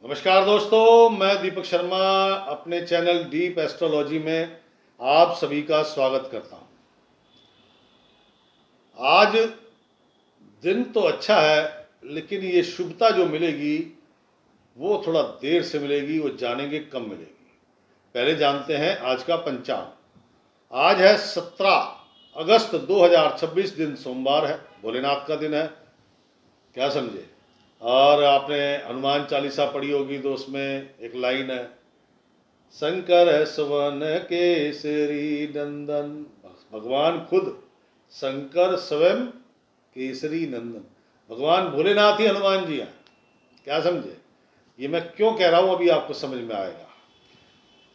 नमस्कार दोस्तों, मैं दीपक शर्मा अपने चैनल डीप एस्ट्रोलॉजी में आप सभी का स्वागत करता हूं। आज दिन तो अच्छा है, लेकिन ये शुभता जो मिलेगी वो थोड़ा देर से मिलेगी, वो जानेंगे कब मिलेगी। पहले जानते हैं आज का पंचांग। आज है 17 अगस्त 2026, दिन सोमवार है, भोलेनाथ का दिन है। क्या समझे? और आपने हनुमान चालीसा पढ़ी होगी तो उसमें एक लाइन है, शंकर सवन केसरी नंदन। भगवान खुद शंकर स्वयं केसरी नंदन, भगवान भोलेनाथ ही हनुमान जी हैं। क्या समझे? ये मैं क्यों कह रहा हूं अभी आपको समझ में आएगा।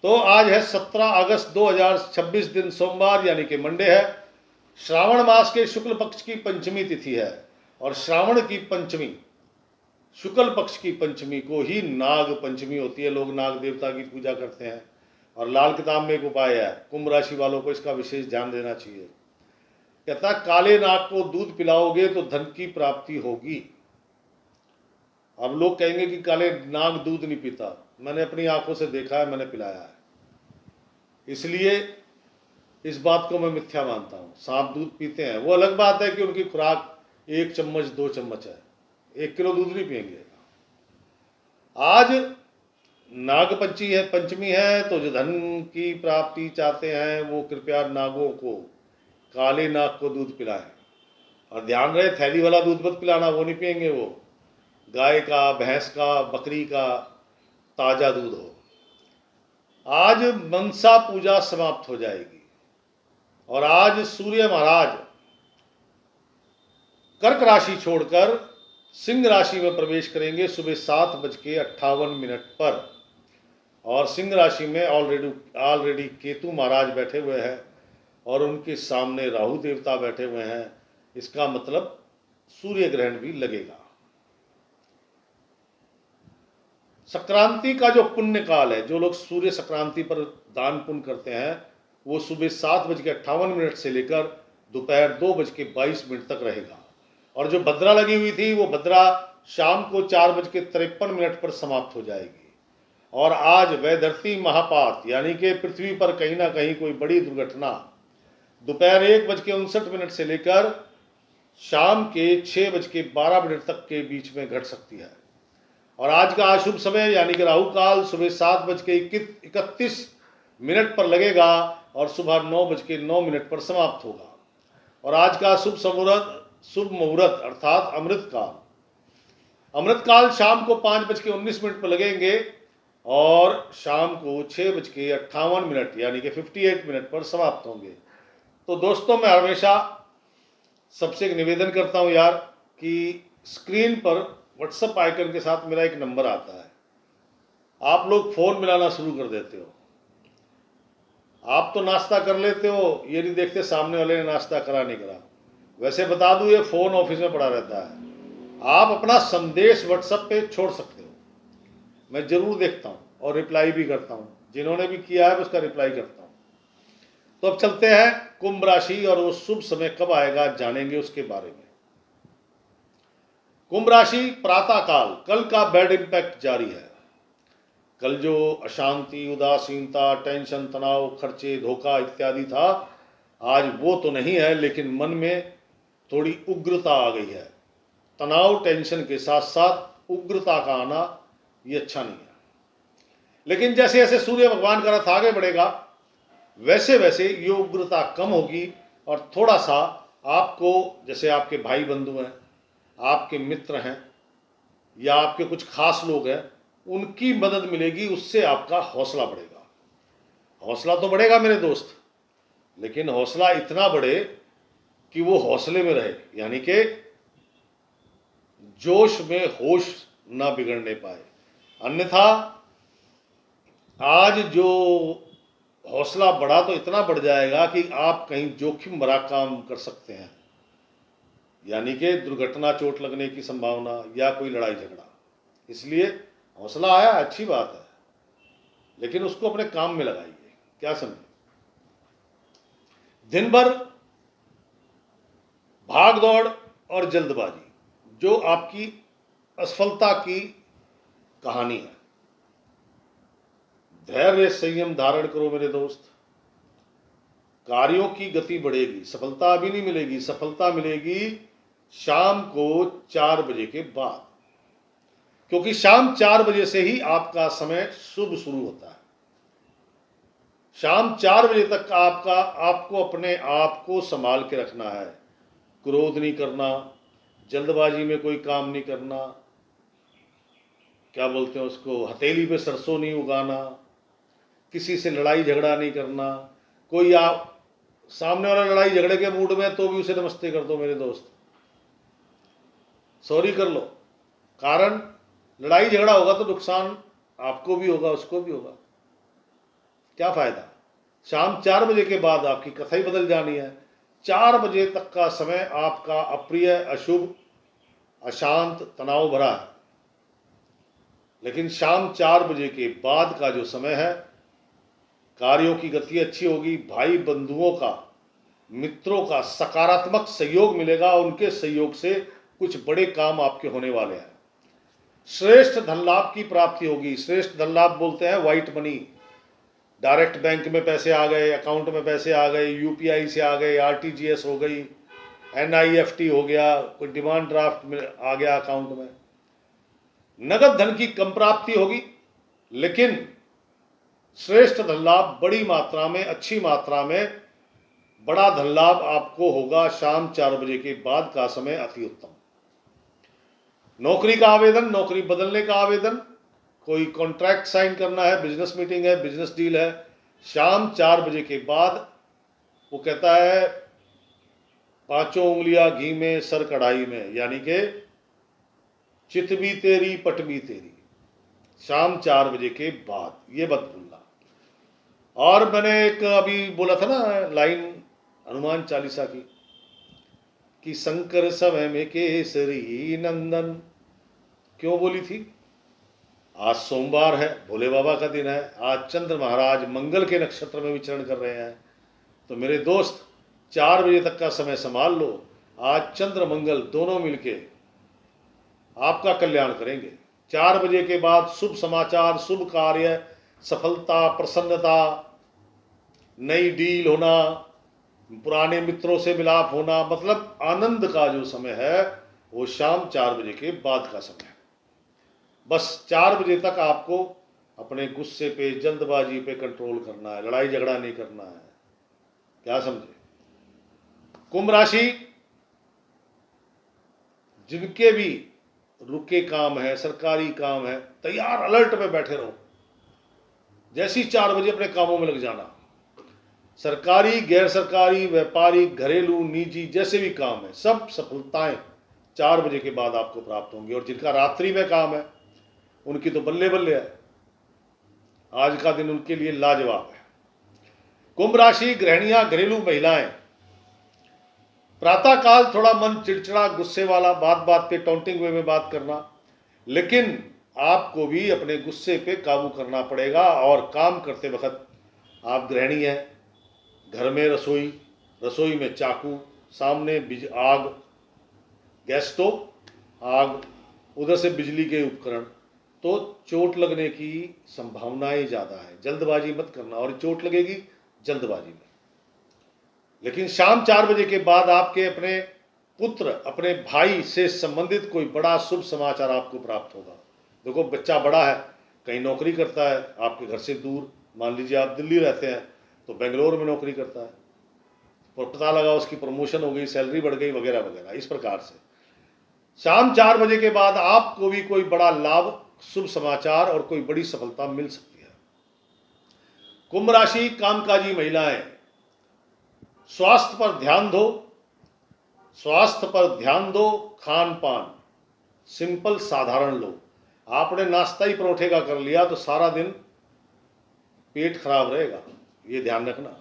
तो आज है 17 अगस्त 2026, दिन सोमवार यानी कि मंडे है। श्रावण मास के शुक्ल पक्ष की पंचमी तिथि है और श्रावण की पंचमी, शुक्ल पक्ष की पंचमी को ही नाग पंचमी होती है। लोग नाग देवता की पूजा करते हैं। और लाल किताब में एक उपाय है, कुंभ राशि वालों को इसका विशेष ध्यान देना चाहिए। कहता है काले नाग को दूध पिलाओगे तो धन की प्राप्ति होगी। अब लोग कहेंगे कि काले नाग दूध नहीं पीता। मैंने अपनी आंखों से देखा है, मैंने पिलाया है, इसलिए इस बात को मैं मिथ्या मानता हूँ। सांप दूध पीते हैं, वो अलग बात है कि उनकी खुराक 1 चम्मच 2 चम्मच है, 1 किलो दूध नहीं पियेंगे। आज नाग पंचमी है, तो जो धन की प्राप्ति चाहते हैं वो कृपया नागों को, काले नाग को दूध पिलाएं। और ध्यान रहे, थैली वाला दूध मत पिलाना, वो नहीं पियेंगे। वो गाय का, भैंस का, बकरी का ताजा दूध हो। आज मनसा पूजा समाप्त हो जाएगी और आज सूर्य महाराज कर्क राशि छोड़कर सिंह राशि में प्रवेश करेंगे सुबह 7:58 पर। और सिंह राशि में ऑलरेडी केतु महाराज बैठे हुए हैं और उनके सामने राहु देवता बैठे हुए हैं। इसका मतलब सूर्य ग्रहण भी लगेगा। संक्रांति का जो पुण्य काल है, जो लोग सूर्य संक्रांति पर दान पुण्य करते हैं, वो सुबह 7:58 से लेकर दोपहर 2:22 तक रहेगा। और जो भद्रा लगी हुई थी, वो भद्रा शाम को 4:53 पर समाप्त हो जाएगी। और आज वैधरती महापात यानी कि पृथ्वी पर कहीं ना कहीं कोई बड़ी दुर्घटना दोपहर 1:59 से लेकर शाम के 6:12 तक के बीच में घट सकती है। और आज का अशुभ समय यानी कि राहु काल सुबह 7:31 पर लगेगा और सुबह 9:09 पर समाप्त होगा। और आज का शुभ मुहूर्त अर्थात अमृत काल शाम को 5:19 पर लगेंगे और शाम को 6:58 यानी कि 58 पर समाप्त होंगे। तो दोस्तों, मैं हमेशा सबसे एक निवेदन करता हूं यार, कि स्क्रीन पर व्हाट्सएप आइकन के साथ मेरा एक नंबर आता है। आप लोग फोन मिलाना शुरू कर देते हो। आप तो नाश्ता कर लेते हो, ये नहीं देखते सामने वाले ने नाश्ता करा नहीं करा। वैसे बता दूं, ये फोन ऑफिस में पड़ा रहता है। आप अपना संदेश व्हाट्सएप पे छोड़ सकते हो, मैं जरूर देखता हूं और रिप्लाई भी करता हूं। जिन्होंने भी किया है उसका रिप्लाई करता हूं। तो अब चलते हैं कुंभ राशि, और वो शुभ समय कब आएगा जानेंगे उसके बारे में। कुंभ राशि, प्रातः काल, कल का बैड इंपैक्ट जारी है। कल जो अशांति, उदासीनता, टेंशन, तनाव, खर्चे, धोखा इत्यादि था, आज वो तो नहीं है, लेकिन मन में थोड़ी उग्रता आ गई है। तनाव, टेंशन के साथ साथ उग्रता का आना ये अच्छा नहीं है। लेकिन जैसे जैसे सूर्य भगवान का रथ आगे बढ़ेगा, वैसे वैसे ये उग्रता कम होगी और थोड़ा सा आपको, जैसे आपके भाई बंधु हैं, आपके मित्र हैं, या आपके कुछ खास लोग हैं, उनकी मदद मिलेगी। उससे आपका हौसला बढ़ेगा। हौसला तो बढ़ेगा मेरे दोस्त, लेकिन हौसला इतना बढ़े कि वो हौसले में रहे, यानी कि जोश में होश ना बिगड़ने पाए। अन्यथा आज जो हौसला बढ़ा तो इतना बढ़ जाएगा कि आप कहीं जोखिम भरा काम कर सकते हैं, यानी कि दुर्घटना, चोट लगने की संभावना या कोई लड़ाई झगड़ा। इसलिए हौसला आया, अच्छी बात है, लेकिन उसको अपने काम में लगाइए। क्या समझे? दिन भर भाग दौड़ और जल्दबाजी जो आपकी असफलता की कहानी है। धैर्य संयम धारण करो मेरे दोस्त। कार्यों की गति बढ़ेगी, सफलता अभी नहीं मिलेगी, सफलता मिलेगी शाम को 4 बजे के बाद, क्योंकि शाम 4 बजे से ही आपका समय शुभ शुरू होता है। शाम 4 बजे तक आपको अपने आप को संभाल के रखना है। क्रोध नहीं करना, जल्दबाजी में कोई काम नहीं करना, क्या बोलते हैं उसको, हथेली पे सरसों नहीं उगाना, किसी से लड़ाई झगड़ा नहीं करना। कोई आप सामने वाला लड़ाई झगड़े के मूड में तो भी उसे नमस्ते कर दो मेरे दोस्त, सॉरी कर लो। कारण लड़ाई झगड़ा होगा तो नुकसान आपको भी होगा, उसको भी होगा, क्या फायदा। शाम 4 बजे के बाद आपकी कथा ही बदल जानी है। 4 बजे तक का समय आपका अप्रिय, अशुभ, अशांत, तनाव भरा है। लेकिन शाम 4 बजे के बाद का जो समय है, कार्यों की गति अच्छी होगी, भाई बंधुओं का, मित्रों का सकारात्मक सहयोग मिलेगा, उनके सहयोग से कुछ बड़े काम आपके होने वाले हैं। श्रेष्ठ धन लाभ की प्राप्ति होगी। श्रेष्ठ धन लाभ बोलते हैं व्हाइट मनी, डायरेक्ट बैंक में पैसे आ गए, अकाउंट में पैसे आ गए, यूपीआई से आ गए, आरटीजीएस हो गई, एनआईएफटी हो गया, कोई डिमांड ड्राफ्ट में आ गया अकाउंट में। नगद धन की कम प्राप्ति होगी, लेकिन श्रेष्ठ धन लाभ बड़ी मात्रा में, अच्छी मात्रा में बड़ा धन लाभ आपको होगा। शाम 4 बजे के बाद का समय अति उत्तम। नौकरी का आवेदन, नौकरी बदलने का आवेदन, कोई कॉन्ट्रैक्ट साइन करना है, बिजनेस मीटिंग है, बिजनेस डील है, शाम 4 बजे के बाद। वो कहता है 5 उंगलियां घी में सर कढ़ाई में, यानी कि चित भी तेरी पट भी तेरी, शाम 4 बजे के बाद, ये मत भूलना। और मैंने एक अभी बोला था ना लाइन हनुमान चालीसा की, कि शंकर समय में केसरी नंदन, क्यों बोली थी? आज सोमवार है, भोले बाबा का दिन है, आज चंद्र महाराज मंगल के नक्षत्र में विचरण कर रहे हैं। तो मेरे दोस्त 4 बजे तक का समय संभाल लो। आज चंद्र मंगल दोनों मिलके आपका कल्याण करेंगे। 4 बजे के बाद शुभ समाचार, शुभ कार्य, सफलता, प्रसन्नता, नई डील होना, पुराने मित्रों से मिलाप होना, मतलब आनंद का जो समय है वो शाम 4 बजे के बाद का समय है। बस 4 बजे तक आपको अपने गुस्से पे, जल्दबाजी पे कंट्रोल करना है, लड़ाई झगड़ा नहीं करना है, क्या समझे। कुंभ राशि, जिनके भी रुके काम है, सरकारी काम है, तैयार अलर्ट में बैठे रहो। जैसी 4 बजे अपने कामों में लग जाना। सरकारी, गैर सरकारी, व्यापारिक, घरेलू, निजी, जैसे भी काम है, सब सफलताएं 4 बजे के बाद आपको प्राप्त होंगी। और जिनका रात्रि में काम है उनकी तो बल्ले बल्ले है, आज का दिन उनके लिए लाजवाब है। कुंभ राशि, गृहिणियां, घरेलू महिलाएं, प्रातः काल थोड़ा मन चिड़चिड़ा, गुस्से वाला, बात बात पे टाउंटिंग वे में बात करना, लेकिन आपको भी अपने गुस्से पे काबू करना पड़ेगा। और काम करते वक्त, आप गृहिणी हैं, घर में रसोई, रसोई में चाकू, सामने आग, गैस स्टोव, आग, उधर से बिजली के उपकरण, तो चोट लगने की संभावनाएं ज़्यादा है। जल्दबाजी मत करना, और चोट लगेगी जल्दबाजी में। लेकिन शाम 4 बजे के बाद आपके अपने पुत्र, अपने भाई से संबंधित कोई बड़ा शुभ समाचार आपको प्राप्त होगा। देखो, बच्चा बड़ा है, कहीं नौकरी करता है आपके घर से दूर, मान लीजिए आप दिल्ली रहते हैं तो बेंगलोर में नौकरी करता है, और पता लगा उसकी प्रमोशन हो गई, सैलरी बढ़ गई, वगैरह वगैरह। इस प्रकार से शाम 4 बजे के बाद आपको भी कोई बड़ा लाभ, शुभ समाचार और कोई बड़ी सफलता मिल सकती है। कुंभ राशि, कामकाजी महिलाएं, स्वास्थ्य पर ध्यान दो, स्वास्थ्य पर ध्यान दो। खान पान सिंपल, साधारण लो। आपने नाश्ता ही परोठे का कर लिया तो सारा दिन पेट खराब रहेगा, ये ध्यान रखना।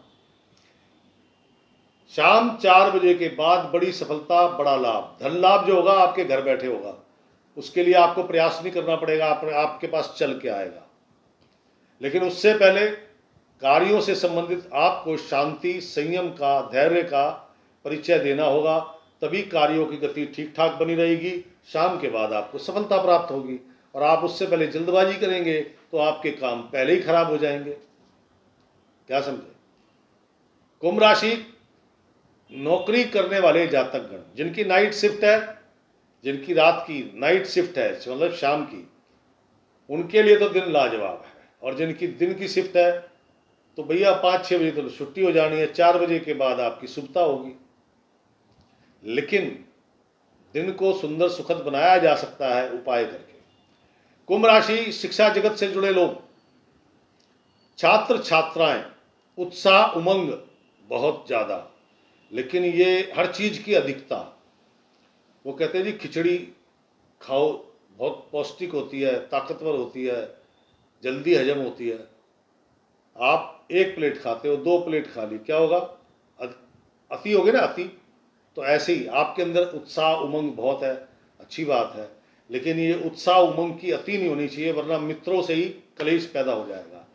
शाम 4 बजे के बाद बड़ी सफलता, बड़ा लाभ, धन लाभ जो होगा आपके घर बैठे होगा, उसके लिए आपको प्रयास नहीं करना पड़ेगा, आपके पास चल के आएगा। लेकिन उससे पहले कार्यों से संबंधित आपको शांति, संयम का, धैर्य का परिचय देना होगा, तभी कार्यों की गति ठीक ठाक बनी रहेगी। शाम के बाद आपको सफलता प्राप्त होगी। और आप उससे पहले जल्दबाजी करेंगे तो आपके काम पहले ही खराब हो जाएंगे। क्या समझे? कुंभ राशि नौकरी करने वाले जातकगण, जिनकी नाइट शिफ्ट है, जिनकी रात की नाइट शिफ्ट है, मतलब शाम की, उनके लिए तो दिन लाजवाब है। और जिनकी दिन की शिफ्ट है तो भैया 5-6 बजे तो छुट्टी हो जानी है, 4 बजे के बाद आपकी सुबह होगी। लेकिन दिन को सुंदर सुखद बनाया जा सकता है उपाय करके। कुंभ राशि शिक्षा जगत से जुड़े लोग, छात्र छात्राएं, उत्साह उमंग बहुत ज्यादा, लेकिन ये हर चीज की अधिकता। वो कहते हैं जी खिचड़ी खाओ, बहुत पौष्टिक होती है, ताकतवर होती है, जल्दी हजम होती है। आप 1 प्लेट खाते हो, 2 प्लेट खा ली, क्या होगा? अति हो गई ना, अति। तो ऐसे ही आपके अंदर उत्साह उमंग बहुत है, अच्छी बात है, लेकिन ये उत्साह उमंग की अति नहीं होनी चाहिए, वरना मित्रों से ही कलेश पैदा हो जाएगा।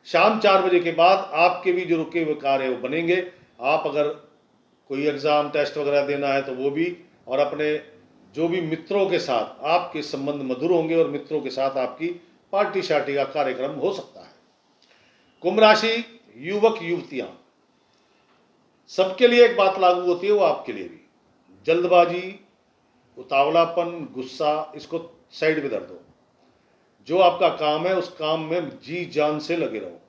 शाम 4 बजे के बाद आपके भी जो रुके हुए कार्य वो बनेंगे। आप अगर कोई एग्जाम टेस्ट वगैरह देना है तो वो भी, और अपने जो भी मित्रों के साथ आपके संबंध मधुर होंगे और मित्रों के साथ आपकी पार्टी शार्टी का कार्यक्रम हो सकता है। कुंभ राशि युवक युवतियां, सबके लिए एक बात लागू होती है, वो आपके लिए भी। जल्दबाजी, उतावलापन, गुस्सा, इसको साइड में कर दो। जो आपका काम है उस काम में जी जान से लगे रहो।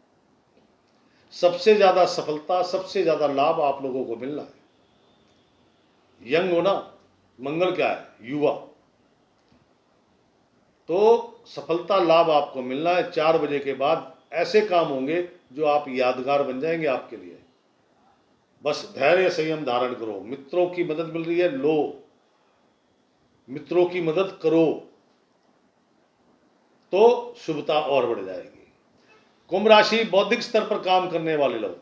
सबसे ज्यादा सफलता, सबसे ज्यादा लाभ आप लोगों को मिलना है। यंग हो ना, मंगल क्या है? युवा। तो सफलता लाभ आपको मिलना है। 4 बजे के बाद ऐसे काम होंगे जो आप यादगार बन जाएंगे आपके लिए। बस धैर्य संयम धारण करो। मित्रों की मदद मिल रही है, लो, मित्रों की मदद करो तो शुभता और बढ़ जाएगी। कुंभ राशि बौद्धिक स्तर पर काम करने वाले लोग,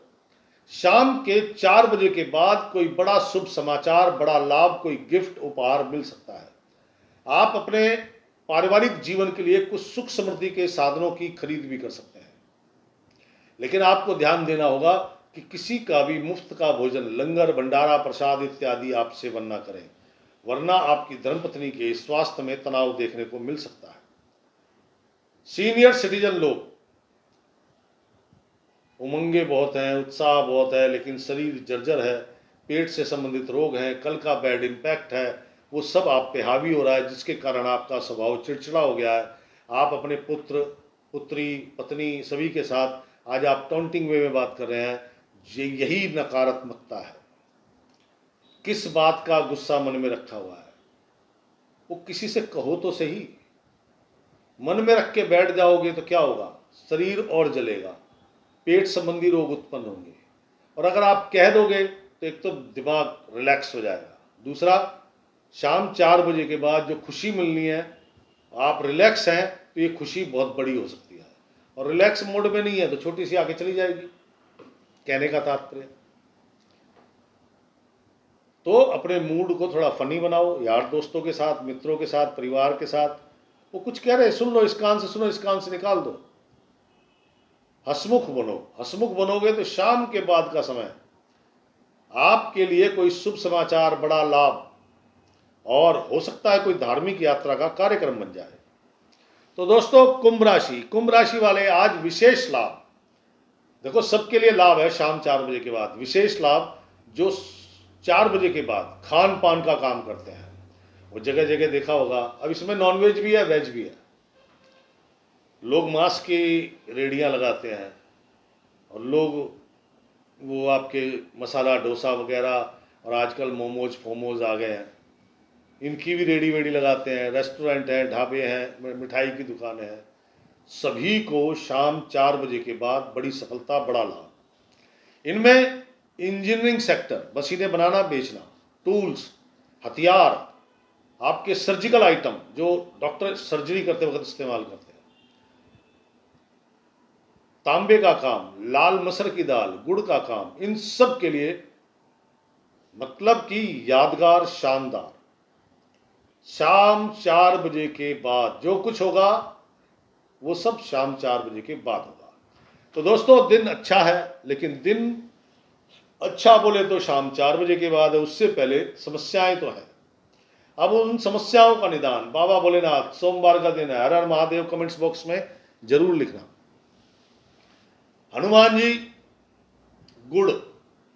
शाम के 4 बजे के बाद कोई बड़ा शुभ समाचार, बड़ा लाभ, कोई गिफ्ट उपहार मिल सकता है। आप अपने पारिवारिक जीवन के लिए कुछ सुख समृद्धि के साधनों की खरीद भी कर सकते हैं, लेकिन आपको ध्यान देना होगा कि किसी का भी मुफ्त का भोजन, लंगर, भंडारा, प्रसाद इत्यादि आप सेवन न करें, वरना आपकी धर्मपत्नी के स्वास्थ्य में तनाव देखने को मिल सकता है। सीनियर सिटीजन लोग, उमंगे बहुत हैं, उत्साह बहुत है, लेकिन शरीर जर्जर है, पेट से संबंधित रोग हैं, कल का बैड इम्पैक्ट है, वो सब आप पे हावी हो रहा है, जिसके कारण आपका स्वभाव चिड़चिड़ा हो गया है। आप अपने पुत्र, पुत्री, पत्नी सभी के साथ आज आप टॉन्टिंग वे में बात कर रहे हैं। यही नकारात्मकता है। किस बात का गुस्सा मन में रखा हुआ है, वो किसी से कहो तो सही। मन में रख के बैठ जाओगे तो क्या होगा? शरीर और जलेगा, पेट संबंधी रोग उत्पन्न होंगे। और अगर आप कह दोगे तो एक तो दिमाग रिलैक्स हो जाएगा, दूसरा शाम 4 बजे के बाद जो खुशी मिलनी है, आप रिलैक्स हैं तो ये खुशी बहुत बड़ी हो सकती है, और रिलैक्स मोड में नहीं है तो छोटी सी आके चली जाएगी। कहने का तात्पर्य, तो अपने मूड को थोड़ा फनी बनाओ, यार दोस्तों के साथ, मित्रों के साथ, परिवार के साथ। वो कुछ कह रहे सुन लो, इस कान से सुनो, इस कान से निकाल दो। हसमुख बनो। हसमुख बनोगे तो शाम के बाद का समय आपके लिए कोई शुभ समाचार, बड़ा लाभ, और हो सकता है कोई धार्मिक यात्रा का कार्यक्रम बन जाए। तो दोस्तों कुंभ राशि वाले आज विशेष लाभ, देखो सबके लिए लाभ है। शाम 4 बजे के बाद विशेष लाभ, जो 4 बजे के बाद खान पान का काम करते हैं, वो जगह जगह देखा होगा। अब इसमें नॉनवेज भी है, वेज भी है। लोग मांस की रेडियां लगाते हैं, और लोग वो आपके मसाला डोसा वगैरह, और आजकल मोमोज फोमोज आ गए हैं, इनकी भी रेडी वेडी लगाते हैं। रेस्टोरेंट हैं, ढाबे हैं, मिठाई की दुकानें हैं। सभी को शाम 4 बजे के बाद बड़ी सफलता, बड़ा लाभ। इनमें इंजीनियरिंग सेक्टर, मशीनें बनाना बेचना, टूल्स, हथियार, आपके सर्जिकल आइटम जो डॉक्टर सर्जरी करते वक्त इस्तेमाल करते हैं, तांबे का काम, लाल मसर की दाल, गुड़ का काम, इन सब के लिए मतलब कि यादगार, शानदार। शाम 4 बजे के बाद जो कुछ होगा वो सब शाम 4 बजे के बाद होगा। तो दोस्तों दिन अच्छा है, लेकिन दिन अच्छा बोले तो शाम 4 बजे के बाद है, उससे पहले समस्याएं तो हैं। अब उन समस्याओं का निदान बाबा भोलेनाथ, सोमवार का दिन है, हर हर महादेव कमेंट्स बॉक्स में जरूर लिखना। हनुमान जी गुड़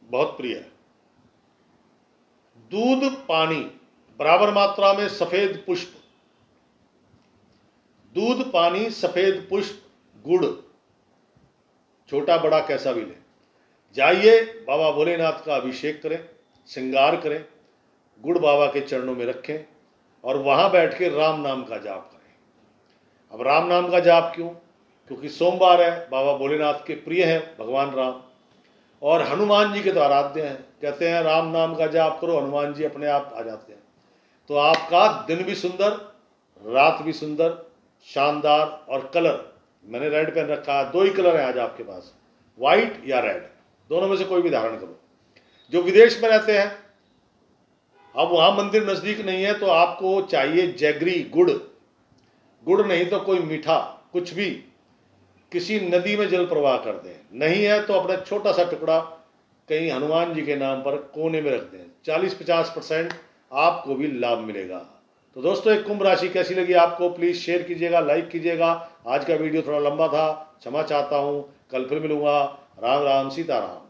बहुत प्रिय है। दूध पानी बराबर मात्रा में सफेद पुष्प, दूध पानी सफेद पुष्प गुड़, छोटा बड़ा कैसा भी ले, जाइए बाबा भोलेनाथ का अभिषेक करें, श्रृंगार करें, गुड़ बाबा के चरणों में रखें और वहां बैठ के राम नाम का जाप करें। अब राम नाम का जाप क्यों? क्योंकि सोमवार है, बाबा भोलेनाथ के प्रिय हैं भगवान राम और हनुमान जी के तो आराध्य हैं। कहते हैं राम नाम का जाप करो, हनुमान जी अपने आप आ जाते हैं। तो आपका दिन भी सुंदर, रात भी सुंदर, शानदार। और कलर मैंने रेड पहन रखा है, 2 ही कलर है आज आपके पास, व्हाइट या रेड, दोनों में से कोई भी धारण करो। जो विदेश में रहते हैं, अब वहां मंदिर नजदीक नहीं है, तो आपको चाहिए जैगरी गुड़, गुड़ नहीं तो कोई मीठा कुछ भी, किसी नदी में जल प्रवाह कर दें। नहीं है तो अपना छोटा सा टुकड़ा कहीं हनुमान जी के नाम पर कोने में रख दें। 40-50% आपको भी लाभ मिलेगा। तो दोस्तों, एक कुंभ राशि कैसी लगी आपको, प्लीज शेयर कीजिएगा, लाइक कीजिएगा। आज का वीडियो थोड़ा लंबा था, क्षमा चाहता हूं। कल फिर मिलूंगा। राम राम, सीताराम।